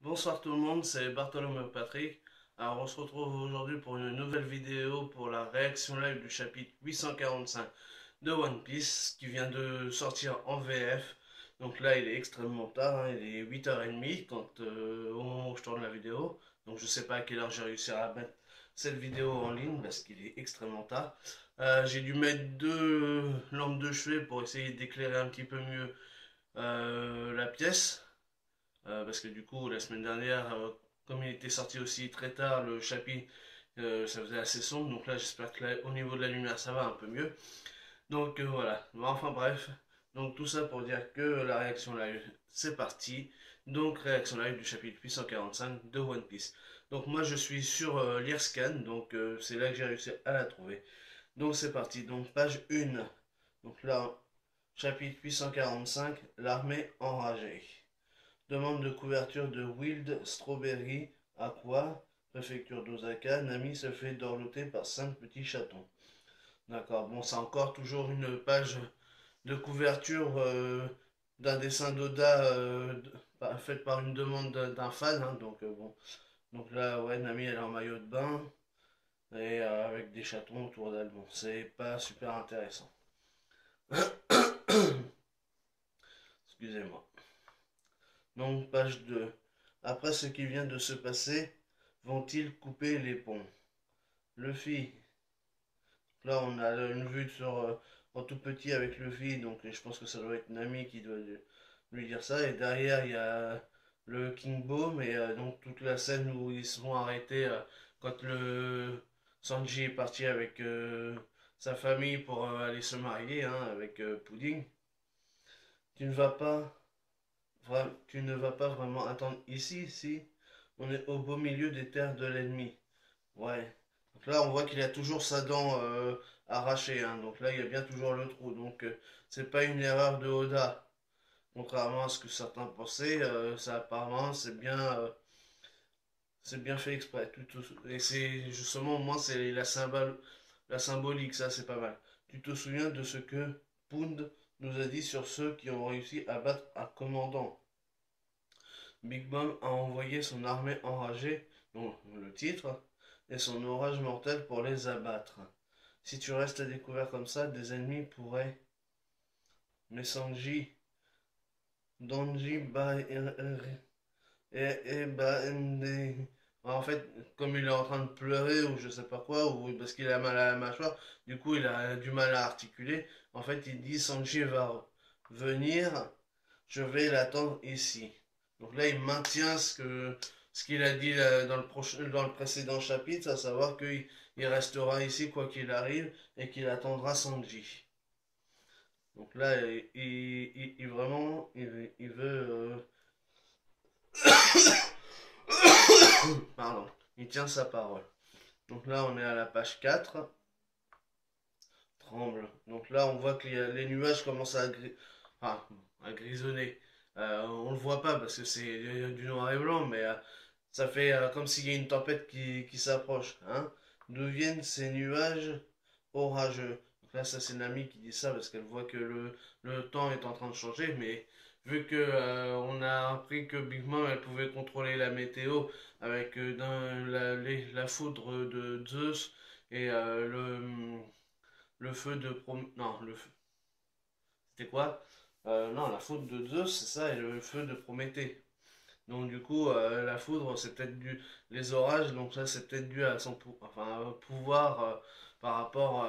Bonsoir tout le monde, c'est Bartholomew Patrick. Alors on se retrouve aujourd'hui pour une nouvelle vidéo pour la réaction live du chapitre 845 de One Piece qui vient de sortir en VF. Donc là il est extrêmement tard, hein, il est 8h30 au moment où je tourne la vidéo. Donc je sais pas à quelle heure j'ai réussi à mettre cette vidéo en ligne parce qu'il est extrêmement tard. J'ai dû mettre deux lampes de chevet pour essayer d'éclairer un petit peu mieux la pièce. Parce que du coup, la semaine dernière, comme il était sorti aussi très tard, le chapitre, ça faisait assez sombre. Donc là, j'espère que là, au niveau de la lumière, ça va un peu mieux. Donc voilà. Bon, enfin bref. Donc tout ça pour dire que la réaction live, c'est parti. Donc réaction live du chapitre 845 de One Piece. Donc moi, je suis sur Learscan. Donc c'est là que j'ai réussi à la trouver. Donc c'est parti. Donc page 1. Donc là, chapitre 845, l'armée enragée. Demande de couverture de Wild Strawberry Aqua, préfecture d'Osaka. Nami se fait dorloter par 5 petits chatons. D'accord, bon, c'est encore toujours une page de couverture d'un dessin d'Oda faite par une demande d'un fan. Hein, donc, bon. Donc là, ouais, Nami, elle est en maillot de bain et avec des chatons autour d'elle. Bon, c'est pas super intéressant. Excusez-moi. Donc, page 2. Après ce qui vient de se passer, vont-ils couper les ponts? Luffy. Là, on a une vue sur en tout petit avec Luffy, donc je pense que ça doit être Nami qui doit lui dire ça. Et derrière, il y a le King Bome et donc toute la scène où ils se vont arrêter quand le Sanji est parti avec sa famille pour aller se marier hein, avec Pudding. Tu ne vas pas Tu ne vas pas vraiment attendre ici, si on est au beau milieu des terres de l'ennemi. Ouais. Donc là, on voit qu'il a toujours sa dent arrachée. Hein. Donc là, il y a bien toujours le trou. Donc c'est pas une erreur de Oda. Contrairement à ce que certains pensaient, ça apparemment c'est bien fait exprès. Et c'est justement, moi, c'est la symbolique. Ça, c'est pas mal. Tu te souviens de ce que Pound nous a dit sur ceux qui ont réussi à battre un commandant? Big Mom a envoyé son armée enragée, dont le titre, et son orage mortel pour les abattre. Si tu restes à découvert comme ça, des ennemis pourraient. Mais Sanji, Donji, en fait, comme il est en train de pleurer ou je sais pas quoi, ou parce qu'il a mal à la mâchoire, du coup il a du mal à articuler. En fait, il dit Sanji va venir, je vais l'attendre ici. Donc là, il maintient ce qu'il a dit dans le précédent chapitre, à savoir qu'il restera ici quoi qu'il arrive et qu'il attendra Sanji. Donc là, vraiment, il veut. Pardon, il tient sa parole. Donc là, on est à la page 4. Tremble. Donc là, on voit que les nuages commencent à grisonner. On le voit pas parce que c'est du noir et blanc, mais ça fait comme s'il y a une tempête qui s'approche. Hein. D'où viennent ces nuages orageux? Donc là, ça c'est Nami qui dit ça parce qu'elle voit que le temps est en train de changer, mais vu que on a appris que Big Mom elle pouvait contrôler la météo avec la foudre de Zeus et le feu de non, c'était quoi? Non, la foudre de Zeus, c'est ça, et le feu de Prométhée. Donc du coup, la foudre, c'est peut-être dû, les orages, donc ça, c'est peut-être dû à pouvoir par rapport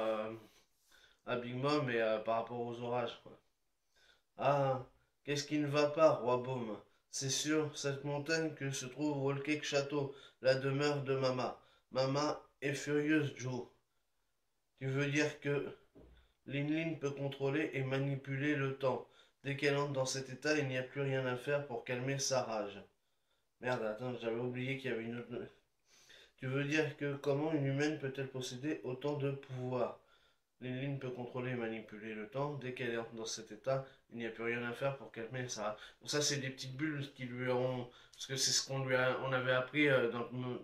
à Big Mom et par rapport aux orages, quoi. Ah, qu'est-ce qui ne va pas, roi Baume? C'est sur cette montagne que se trouve Whole Cake Château, la demeure de Mama. Mama est furieuse, Joe. Tu veux dire que Lin peut contrôler et manipuler le temps. Dès qu'elle entre dans cet état, il n'y a plus rien à faire pour calmer sa rage. Merde, attends, j'avais oublié qu'il y avait une autre. Tu veux dire que comment une humaine peut-elle posséder autant de pouvoir? Lin peut contrôler et manipuler le temps. Dès qu'elle entre dans cet état, il n'y a plus rien à faire pour calmer sa rage. Donc ça, c'est des petites bulles qui lui ont. Parce que c'est ce on avait appris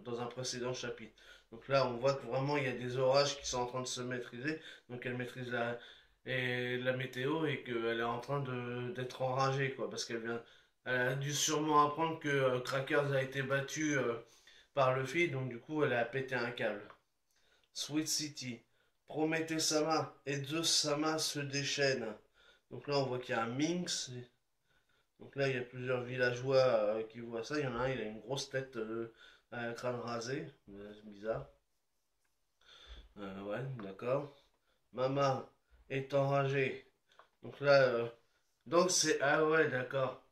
dans un précédent chapitre. Donc là, on voit que vraiment, il y a des orages qui sont en train de se maîtriser. Donc elle maîtrise la météo et qu'elle est en train d'être enragée, quoi. Parce qu'elle vient. Elle a dû sûrement apprendre que Crackers a été battu par Luffy, donc du coup elle a pété un câble. Sweet City. Prométhée Sama et Zeus Sama se déchaînent. Donc là on voit qu'il y a un Minx. Donc là il y a plusieurs villageois qui voient ça. Il y en a un, il a une grosse tête, un crâne rasé. C'est bizarre. Ouais, d'accord. Mama est enragée. Donc là, donc c'est... Ah ouais, d'accord.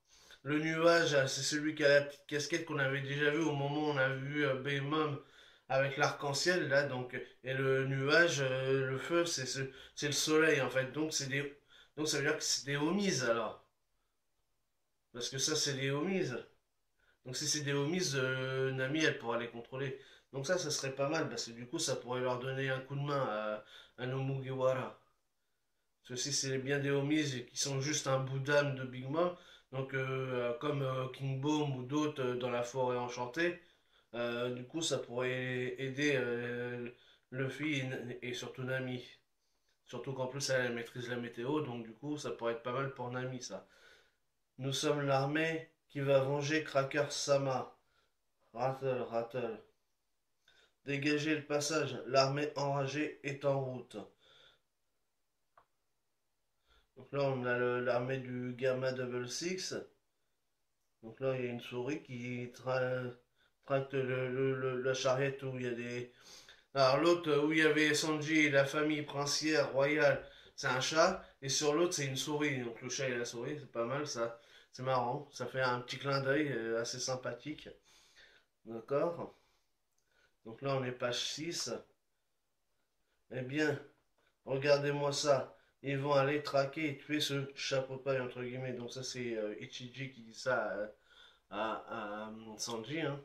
Le nuage, c'est celui qui a la petite casquette qu'on avait déjà vu au moment où on a vu Big Mom avec l'arc-en-ciel, là. Donc, et le nuage, le feu, c'est le soleil, en fait. Donc ça veut dire que c'est des homises, alors. Parce que ça, c'est des homises. Donc si c'est des homises, Nami, elle pourra les contrôler. Donc ça serait pas mal, parce que du coup, ça pourrait leur donner un coup de main à nos Mugiwara. Parce que si c'est bien des homies qui sont juste un bout d'âme de Big Mom, donc comme King Bomb ou d'autres dans la forêt enchantée, du coup ça pourrait aider Luffy et surtout Nami. Surtout qu'en plus elle maîtrise la météo, donc du coup ça pourrait être pas mal pour Nami ça. Nous sommes l'armée qui va venger Cracker Sama. Rattle, rattle. Dégagez le passage, l'armée enragée est en route. Donc là on a l'armée du Gamma Double Six. Donc là, il y a une souris qui tracte la charrette où il y a des... Alors l'autre, où il y avait Sanji et la famille princière royale, c'est un chat. Et sur l'autre, c'est une souris. Donc le chat et la souris, c'est pas mal ça. C'est marrant. Ça fait un petit clin d'œil assez sympathique. D'accord. Donc là, on est page 6. Eh bien, regardez-moi ça. Ils vont aller traquer et tuer ce chapeau paille, entre guillemets. Donc ça, c'est Ichiji qui dit ça à Sanji, hein.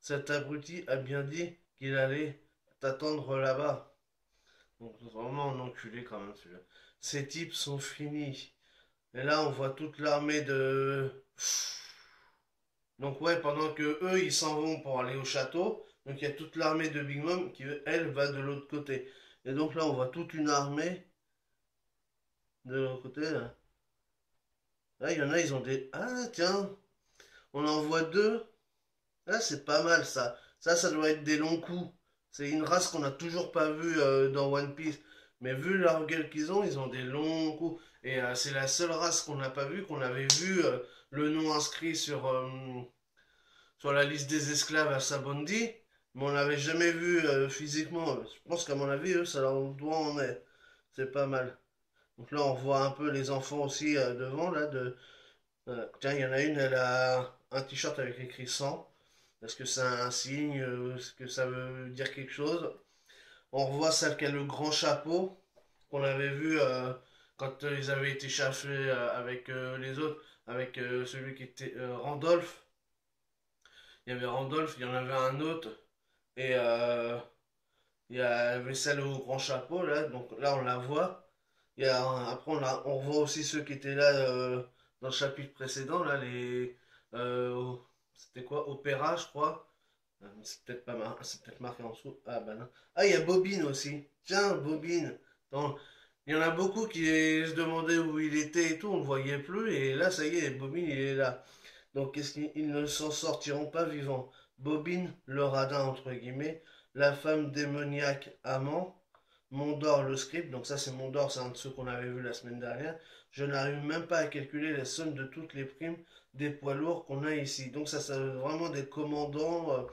Cet abruti a bien dit qu'il allait t'attendre là-bas. Donc vraiment un enculé quand même celui-là. Ces types sont finis. Et là on voit toute l'armée de... Donc ouais, pendant que eux ils s'en vont pour aller au château, donc il y a toute l'armée de Big Mom qui elle va de l'autre côté. Et donc là on voit toute une armée de l'autre côté là. Là il y en a, ils ont des... Ah tiens, on en voit deux. Là c'est pas mal ça. Ça doit être des longs coups. C'est une race qu'on n'a toujours pas vue dans One Piece. Mais vu leur gueule qu'ils ont, ils ont des longs coups. Et c'est la seule race qu'on n'a pas vue, qu'on avait vu le nom inscrit sur la liste des esclaves à Sabondi. Mais on n'avait jamais vu physiquement. Je pense qu'à mon avis, eux, ça leur doit en être. C'est pas mal. Donc là, on voit un peu les enfants aussi devant. Là, tiens, il y en a une, elle a un t-shirt avec écrit 100. Est-ce que c'est un signe? Est-ce que ça veut dire quelque chose? On revoit celle qui a le grand chapeau qu'on avait vu quand ils avaient été chassés avec les autres, avec celui qui était Randolph. Il y avait Randolph, il y en avait un autre, et il y avait celle au grand chapeau, là, donc là on la voit. Après on revoit aussi ceux qui étaient là dans le chapitre précédent, là, c'était quoi? Opéra, je crois. C'est peut-être pas c'est peut-être marqué en dessous. Ah bah non. Ah, il y a Bobine aussi. Tiens, Bobine. Il y en a beaucoup qui se demandaient où il était et tout, on le voyait plus, et là, ça y est, Bobine, il est là. Donc, qu'est-ce qu'ils ne s'en sortiront pas vivants? Bobine, le radin, entre guillemets, la femme démoniaque amant, Mondor, le script, donc ça c'est Mondor, c'est un de ceux qu'on avait vu la semaine dernière. Je n'arrive même pas à calculer la somme de toutes les primes des poids lourds qu'on a ici. Donc ça veut vraiment des commandants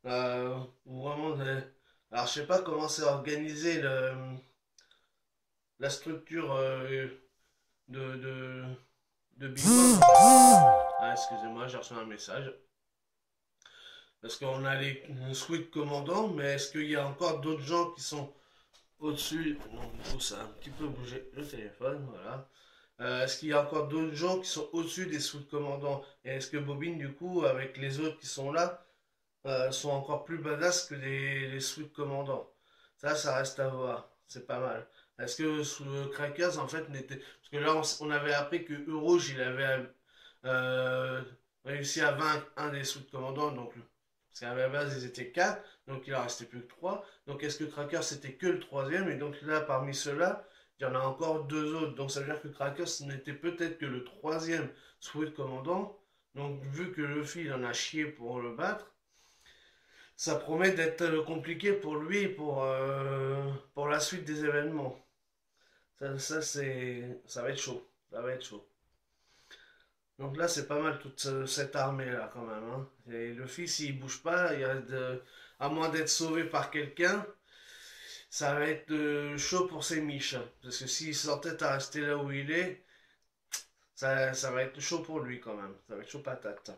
ou vraiment alors je sais pas comment c'est organisé la structure de, de, de Big Mom. Ah, excusez-moi, j'ai reçu un message. Parce qu'on a les Squid commandants, mais est-ce qu'il y a encore d'autres gens qui sont au-dessus? Non, du coup, ça a un petit peu bougé le téléphone, voilà. Est-ce qu'il y a encore d'autres gens qui sont au-dessus des Squid commandants? Et est-ce que Bobine, du coup, avec les autres qui sont là, sont encore plus badass que les Sweet Commandants. Ça reste à voir. C'est pas mal. Est-ce que sous Crackers, en fait, n'était. Parce que là, on avait appris que Rouge, il avait euh, réussi à vaincre un des Sweet Commandants. Donc, parce qu'à la base, ils étaient 4. Donc, il en restait plus que 3. Donc, est-ce que Crackers, c'était que le troisième? Et donc, là, parmi ceux-là, Il y en a encore deux autres. Donc ça veut dire que Krakos n'était peut-être que le troisième Squid Commandant. Donc vu que Luffy il en a chié pour le battre, ça promet d'être compliqué pour lui pour la suite des événements. Ça va être chaud. Ça va être chaud. Donc là, c'est pas mal toute cette armée-là quand même, hein. Et Luffy, s'il bouge pas, à moins d'être sauvé par quelqu'un, ça va être chaud pour ses miches, hein. Parce que s'il s'entête à rester là où il est, ça va être chaud pour lui quand même. Ça va être chaud patate.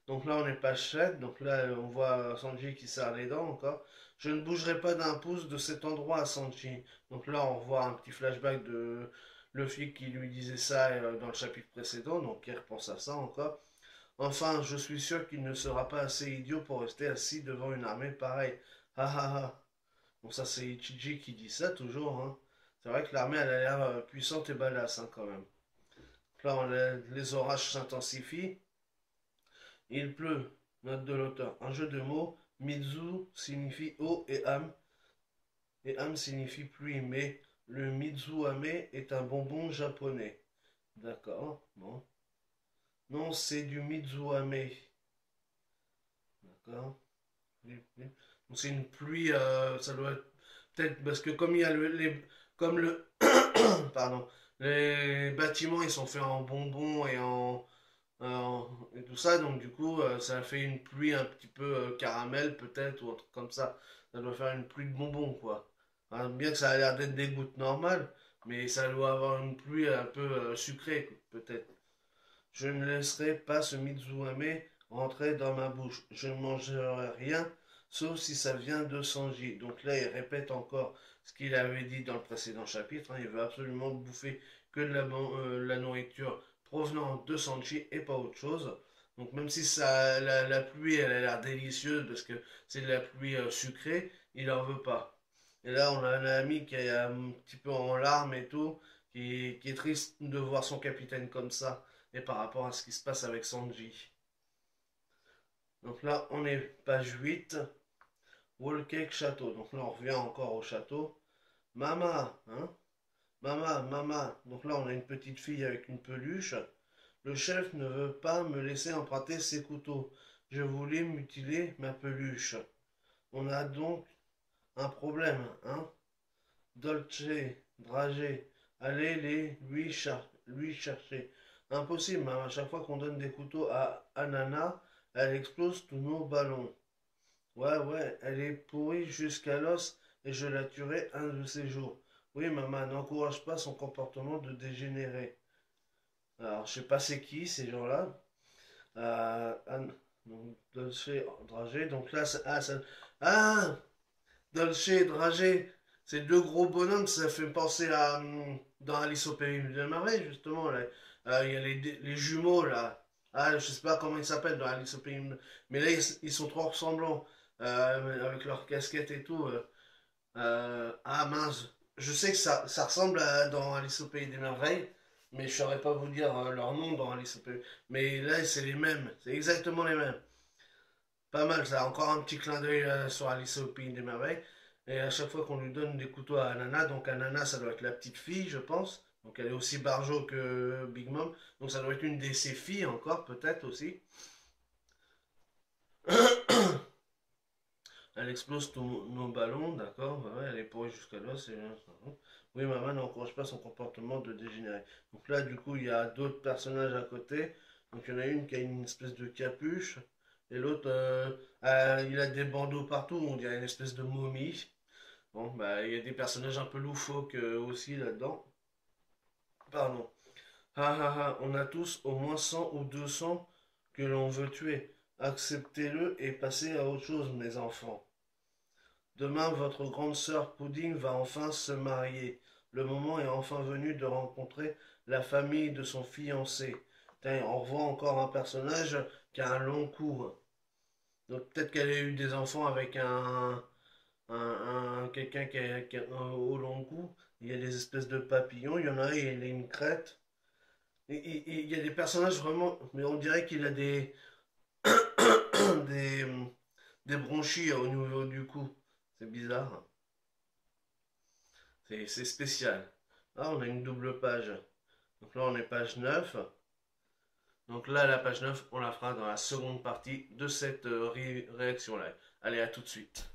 Donc là, on est pas 7. Donc là, on voit Sanji qui serre les dents encore. Je ne bougerai pas d'un pouce de cet endroit à Sanji. Donc là, on voit un petit flashback de Luffy qui lui disait ça dans le chapitre précédent. Donc il repense à ça encore. Enfin, je suis sûr qu'il ne sera pas assez idiot pour rester assis devant une armée pareille. Ha ha ha. Bon, ça, c'est Ichiji qui dit ça toujours, hein. C'est vrai que l'armée, elle a l'air puissante et badass, hein, quand même. Là, les orages s'intensifient. Il pleut. Note de l'auteur. Un jeu de mots. Mizu signifie eau et âme signifie pluie. Mais le Mizuame est un bonbon japonais. D'accord. Bon. Non, c'est du Mizuame. D'accord. Donc c'est une pluie. Ça doit être peut-être parce que comme il y a comme le pardon, les bâtiments ils sont faits en bonbons et tout ça, donc du coup ça fait une pluie un petit peu caramel peut-être ou un truc comme ça. Ça doit faire une pluie de bonbons quoi. Hein, bien que ça a l'air d'être des gouttes normales, mais ça doit avoir une pluie un peu sucrée peut-être. Je ne laisserai pas ce Mizuame rentrer dans ma bouche. Je ne mangerai rien, sauf si ça vient de Sanji. Donc là, il répète encore ce qu'il avait dit dans le précédent chapitre, hein. Il veut absolument bouffer que de la nourriture provenant de Sanji et pas autre chose. Donc même si la pluie, elle a l'air délicieuse parce que c'est de la pluie sucrée, il en veut pas. Et là, on a un ami qui est un petit peu en larmes et tout, qui est triste de voir son capitaine comme ça et par rapport à ce qui se passe avec Sanji. Donc là, on est page 8, Wall Cake Château. Donc là, on revient encore au château. Mama, hein? Mama. Donc là, on a une petite fille avec une peluche. Le chef ne veut pas me laisser emprunter ses couteaux. Je voulais mutiler ma peluche. On a donc un problème, hein? Dolce, Dragé, allez lui chercher. Impossible, hein. À chaque fois qu'on donne des couteaux à Anana, elle explose tous nos ballons. Ouais, elle est pourrie jusqu'à l'os et je la tuerai un de ces jours. Oui, maman, n'encourage pas son comportement de dégénérer. Alors, je sais pas c'est qui ces gens-là. Donc, Dolce, Dragé, donc là, ah, Dolce et Dragé, ces deux gros bonhommes, ça fait penser à dans Alice au Pays de Merveille, justement. Là. Il y a les jumeaux, là. Ah, je sais pas comment ils s'appellent dans Alice au Pays mais là, ils sont trop ressemblants. Avec leurs casquettes et tout. Ah mince. Je sais que ça ressemble dans Alice au Pays des Merveilles, mais je saurais pas vous dire leur nom dans Alice au Pays. Mais là, c'est les mêmes. C'est exactement les mêmes. Pas mal, ça. Encore un petit clin d'œil sur Alice au Pays des Merveilles. Et à chaque fois qu'on lui donne des couteaux à Anana, donc Anana, ça doit être la petite fille, je pense. Donc elle est aussi barjo que Big Mom. Donc ça doit être une de ses filles encore, peut-être aussi. Elle explose tous nos ballons, d'accord. Ouais, elle est pourrie jusqu'à là. Oui, maman n'encourage pas son comportement de dégénérer. Donc là, du coup, il y a d'autres personnages à côté. Donc il y en a une qui a une espèce de capuche. Et l'autre, il a des bandeaux partout. On dirait une espèce de momie. Bon, bah, il y a des personnages un peu loufoques aussi là-dedans. Pardon. On a tous au moins 100 ou 200 que l'on veut tuer. Acceptez-le et passez à autre chose, mes enfants. Demain, votre grande sœur Pudding va enfin se marier. Le moment est enfin venu de rencontrer la famille de son fiancé. Putain, on revoit encore un personnage qui a un long cou. Donc peut-être qu'elle a eu des enfants avec quelqu'un qui a un au long cou. Il y a des espèces de papillons. Il y en a un, il a une crête. Il y a des personnages vraiment, mais on dirait qu'il a des, des bronchies au niveau du cou. C'est bizarre. C'est spécial. Ah, on a une double page. Donc là, on est page 9. Donc là, la page 9, on la fera dans la seconde partie de cette réaction live. Allez, à tout de suite.